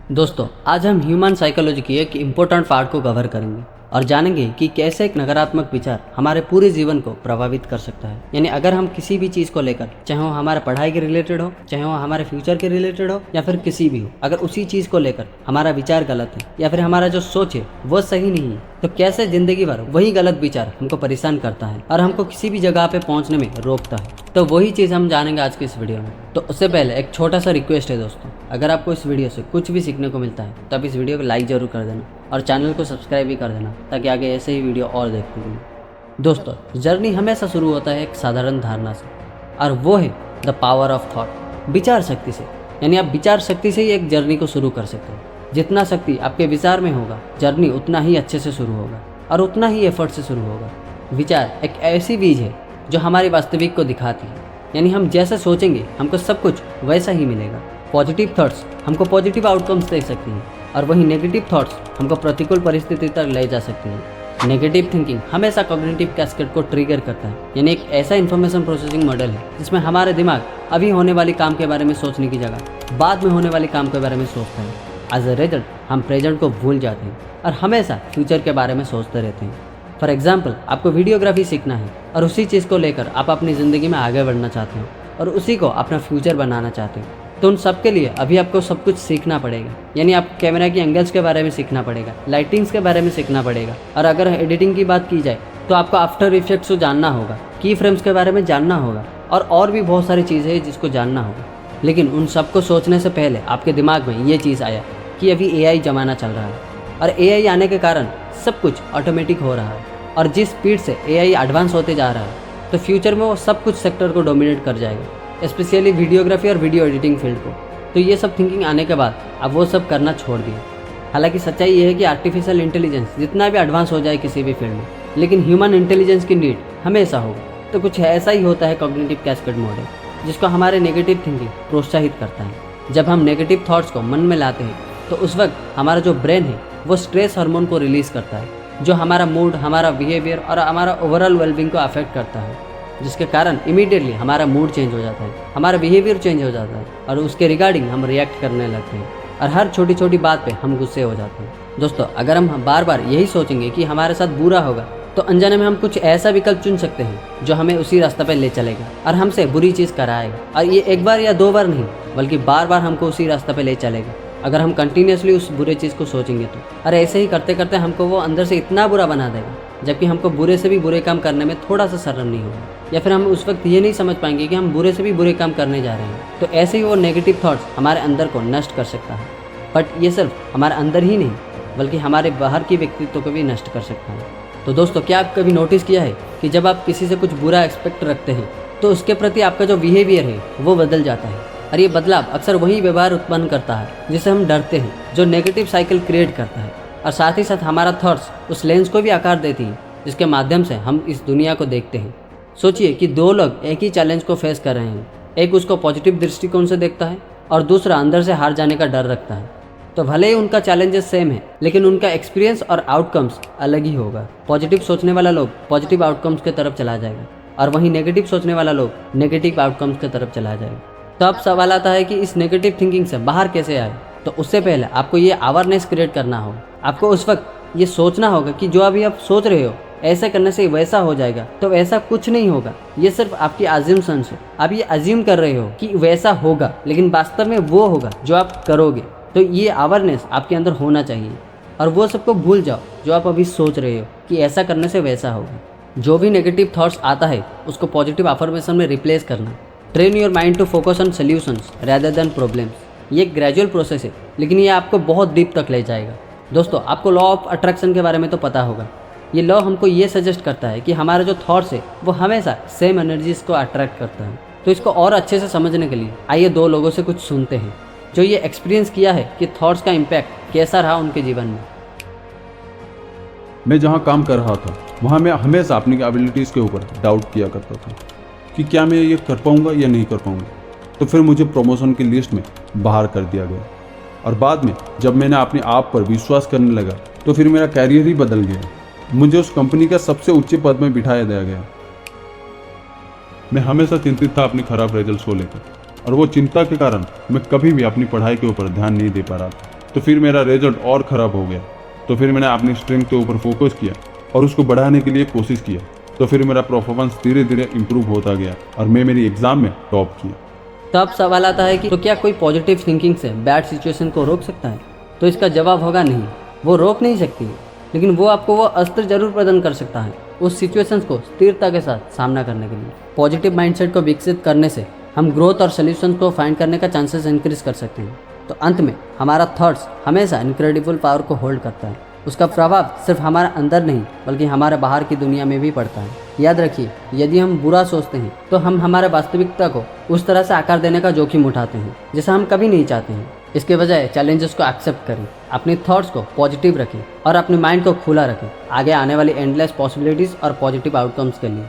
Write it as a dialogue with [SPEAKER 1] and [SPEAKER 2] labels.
[SPEAKER 1] दोस्तों, आज हम ह्यूमन साइकोलॉजी की एक इम्पोर्टेंट पार्ट को कवर करेंगे और जानेंगे कि कैसे एक नकारात्मक विचार हमारे पूरे जीवन को प्रभावित कर सकता है। यानी अगर हम किसी भी चीज़ को लेकर, चाहे वो हमारे पढ़ाई के रिलेटेड हो, चाहे वो हमारे फ्यूचर के रिलेटेड हो या फिर किसी भी हो, अगर उसी चीज़ को लेकर हमारा विचार गलत है या फिर हमारा जो सोच है वो सही नहीं है, तो कैसे जिंदगी भर वही गलत विचार हमको परेशान करता है और हमको किसी भी जगह पे पहुंचने में रोकता है। तो वही चीज़ हम जानेंगे आज के इस वीडियो में। तो उससे पहले एक छोटा सा रिक्वेस्ट है दोस्तों, अगर आपको इस वीडियो से कुछ भी सीखने को मिलता है तो आप इस वीडियो को लाइक ज़रूर कर देना और चैनल को सब्सक्राइब भी कर देना ताकि आगे ऐसे ही वीडियो और देखने को मिले। दोस्तों, जर्नी हमेशा शुरू होता है एक साधारण धारणा से, और वो है द पावर ऑफ थॉट, विचार शक्ति से। यानी आप विचार शक्ति से ही एक जर्नी को शुरू कर सकते हैं। जितना शक्ति आपके विचार में होगा, जर्नी उतना ही अच्छे से शुरू होगा और उतना ही एफर्ट से शुरू होगा। विचार एक ऐसी बीज है जो हमारी वास्तविक को दिखाती है। यानी हम जैसे सोचेंगे हमको सब कुछ वैसा ही मिलेगा। पॉजिटिव थॉट्स हमको पॉजिटिव आउटकम्स दे सकती हैं और वहीं नेगेटिव थॉट्स हमको प्रतिकूल परिस्थिति तक ले जा सकती हैं। नेगेटिव थिंकिंग हमेशा कॉग्निटिव कैस्केड को ट्रिगर करता है। यानी एक ऐसा इन्फॉर्मेशन प्रोसेसिंग मॉडल है जिसमें हमारे दिमाग अभी होने वाली काम के बारे में सोचने की जगह बाद में होने वाले काम के बारे में सोचता है। एज अ रिजल्ट हम प्रेजेंट को भूल जाते हैं और हमेशा फ्यूचर के बारे में सोचते रहते हैं। फॉर एग्जाम्पल, आपको वीडियोग्राफी सीखना है और उसी चीज़ को लेकर आप अपनी ज़िंदगी में आगे बढ़ना चाहते हो और उसी को अपना फ्यूचर बनाना चाहते हो, तो उन सब के लिए अभी आपको सब कुछ सीखना पड़ेगा। यानी आप कैमरा की एंगल्स के बारे में सीखना पड़ेगा, लाइटिंग्स के बारे में सीखना पड़ेगा, और अगर एडिटिंग की बात की जाए तो आपको आफ्टर इफेक्ट्स को जानना होगा, की फ्रेम्स के बारे में जानना होगा और भी बहुत सारी चीज़ें हैं जिसको जानना होगा। लेकिन उन सबको सोचने से पहले आपके दिमाग में ये चीज़ आया कि अभी AI ज़माना चल रहा है और AI आने के कारण सब कुछ ऑटोमेटिक हो रहा है, और जिस स्पीड से AI एडवांस होते जा रहा है तो फ्यूचर में वो सब कुछ सेक्टर को डोमिनेट कर जाएगा, स्पेशली वीडियोग्राफी और वीडियो एडिटिंग फील्ड को। तो ये सब थिंकिंग आने के बाद अब वो सब करना छोड़ दिया। हालांकि सच्चाई ये है कि आर्टिफिशियल इंटेलिजेंस जितना भी एडवांस हो जाए किसी भी फील्ड में, लेकिन ह्यूमन इंटेलिजेंस की नीड हमेशा होगी। तो कुछ ऐसा ही होता है कॉग्निटिव कैस्केड मॉडल, जिसको हमारे नेगेटिव थिंकिंग प्रोत्साहित करता है। जब हम नेगेटिव थॉट्स को मन में लाते हैं तो उस वक्त हमारा जो ब्रेन है वो स्ट्रेस हार्मोन को रिलीज़ करता है, जो हमारा मूड, हमारा बिहेवियर और हमारा ओवरऑल वेलबींग को अफेक्ट करता है, जिसके कारण इमीडिएटली हमारा मूड चेंज हो जाता है, हमारा बिहेवियर चेंज हो जाता है और उसके रिगार्डिंग हम रिएक्ट करने लगते हैं और हर छोटी छोटी बात पे हम गुस्से हो जाते हैं। दोस्तों, अगर हम बार बार यही सोचेंगे कि हमारे साथ बुरा होगा तो अनजाने में हम कुछ ऐसा विकल्प चुन सकते हैं जो हमें उसी रास्ते पर ले चलेगा और हमसे बुरी चीज़ कराएगा। और ये एक बार या दो बार नहीं, बल्कि बार बार हमको उसी रास्ते पर ले चलेगा अगर हम कंटिन्यूसली उस बुरे चीज़ को सोचेंगे तो। और ऐसे ही करते करते हमको वो अंदर से इतना बुरा बना देगा, जबकि हमको बुरे से भी बुरे काम करने में थोड़ा सा शर्म नहीं होगा, या फिर हम उस वक्त ये नहीं समझ पाएंगे कि हम बुरे से भी बुरे काम करने जा रहे हैं। तो ऐसे ही वो नेगेटिव थॉट्स हमारे अंदर को नष्ट कर सकता है। बट ये सिर्फ हमारे अंदर ही नहीं, बल्कि हमारे बाहर की व्यक्तित्व को भी नष्ट कर सकता है। तो दोस्तों, क्या आप कभी नोटिस किया है कि जब आप किसी से कुछ बुरा एक्सपेक्ट रखते हैं तो उसके प्रति आपका जो बिहेवियर है वो बदल जाता है, और ये बदलाव अक्सर वही व्यवहार उत्पन्न करता है जिससे हम डरते हैं, जो नेगेटिव साइकिल क्रिएट करता है। और साथ ही साथ हमारा थॉट्स उस लेंस को भी आकार देती है जिसके माध्यम से हम इस दुनिया को देखते हैं। सोचिए कि दो लोग एक ही चैलेंज को फेस कर रहे हैं, एक उसको पॉजिटिव दृष्टिकोण से देखता है और दूसरा अंदर से हार जाने का डर रखता है। तो भले ही उनका चैलेंजेस सेम है, लेकिन उनका एक्सपीरियंस और आउटकम्स अलग ही होगा। पॉजिटिव सोचने वाला लोग पॉजिटिव आउटकम्स की तरफ चला जाएगा और वहीं नेगेटिव सोचने वाला लोग नेगेटिव आउटकम्स की तरफ चला जाएगा। तो अब सवाल आता है कि इस नेगेटिव थिंकिंग से बाहर कैसे आए। तो उससे पहले आपको ये अवेयरनेस क्रिएट करना होगा। आपको उस वक्त ये सोचना होगा कि जो अभी आप सोच रहे हो ऐसे करने से वैसा हो जाएगा, तो ऐसा कुछ नहीं होगा। ये सिर्फ आपकी अज्यूम्शंस है। आप ये अज्यूम कर रहे हो कि वैसा होगा, लेकिन वास्तव में वो होगा जो आप करोगे। तो ये अवेयरनेस आपके अंदर होना चाहिए और वो सबको भूल जाओ जो आप अभी सोच रहे हो कि ऐसा करने से वैसा होगा। जो भी नेगेटिव थॉट्स आता है उसको पॉजिटिव अफर्मेशन में रिप्लेस करना। Train your mind to focus on solutions rather than problems. ये एक ग्रेजुअल प्रोसेस है, लेकिन ये आपको बहुत डीप तक ले जाएगा। दोस्तों, आपको लॉ ऑफ अट्रैक्शन के बारे में तो पता होगा। ये लॉ हमको ये सजेस्ट करता है कि हमारा जो थॉट्स है वो हमेशा सेम एनर्जीज को अट्रैक्ट करता है। तो इसको और अच्छे से समझने के लिए आइए दो लोगों से कुछ सुनते हैं जो ये एक्सपीरियंस किया है कि थॉट्स का इम्पैक्ट कैसा रहा उनके जीवन में।
[SPEAKER 2] मैं जहाँ काम कर रहा था वहाँ मैं हमेशा अपनी एबिलिटीज़ के ऊपर डाउट किया करता था कि क्या मैं ये कर पाऊँगा या नहीं कर पाऊँगा। तो फिर मुझे प्रमोशन की लिस्ट में बाहर कर दिया गया, और बाद में जब मैंने अपने आप पर विश्वास करने लगा तो फिर मेरा कैरियर ही बदल गया। मुझे उस कंपनी का सबसे ऊंचे पद में बिठाया दिया गया। मैं हमेशा चिंतित था अपने खराब रिजल्ट्स को लेकर, और वो चिंता के कारण मैं कभी भी अपनी पढ़ाई के ऊपर ध्यान नहीं दे पा रहा था। तो फिर मेरा रिजल्ट और ख़राब हो गया। तो फिर मैंने अपनी स्ट्रेंथ के ऊपर फोकस किया और उसको बढ़ाने के लिए कोशिश किया। तो फिर मेरा परफॉर्मेंस धीरे धीरे इम्प्रूव होता गया और मैं मेरी एग्ज़ाम में टॉप किया।
[SPEAKER 1] तो अब सवाल आता है कि तो क्या कोई पॉजिटिव थिंकिंग से बैड सिचुएशन को रोक सकता है? तो इसका जवाब होगा नहीं, वो रोक नहीं सकती है, लेकिन वो आपको वो अस्त्र जरूर प्रदान कर सकता है उस सिचुएशंस को स्थिरता के साथ सामना करने के लिए। पॉजिटिव माइंडसेट को विकसित करने से हम ग्रोथ और सोल्यूशन को फाइंड करने का चांसेस इंक्रीज कर सकते हैं। तो अंत में हमारा थॉट्स हमेशा इनक्रेडिबल पावर को होल्ड करता है। उसका प्रभाव सिर्फ हमारे अंदर नहीं बल्कि हमारे बाहर की दुनिया में भी पड़ता है। याद रखिए, यदि हम बुरा सोचते हैं तो हम हमारे वास्तविकता को उस तरह से आकार देने का जोखिम उठाते हैं जैसा हम कभी नहीं चाहते हैं। इसके बजाय चैलेंजेस को एक्सेप्ट करें, अपने थॉट्स को पॉजिटिव रखें और अपने माइंड को खुला रखें आगे आने वाली एंडलेस पॉसिबिलिटीज़ और पॉजिटिव आउटकम्स के लिए।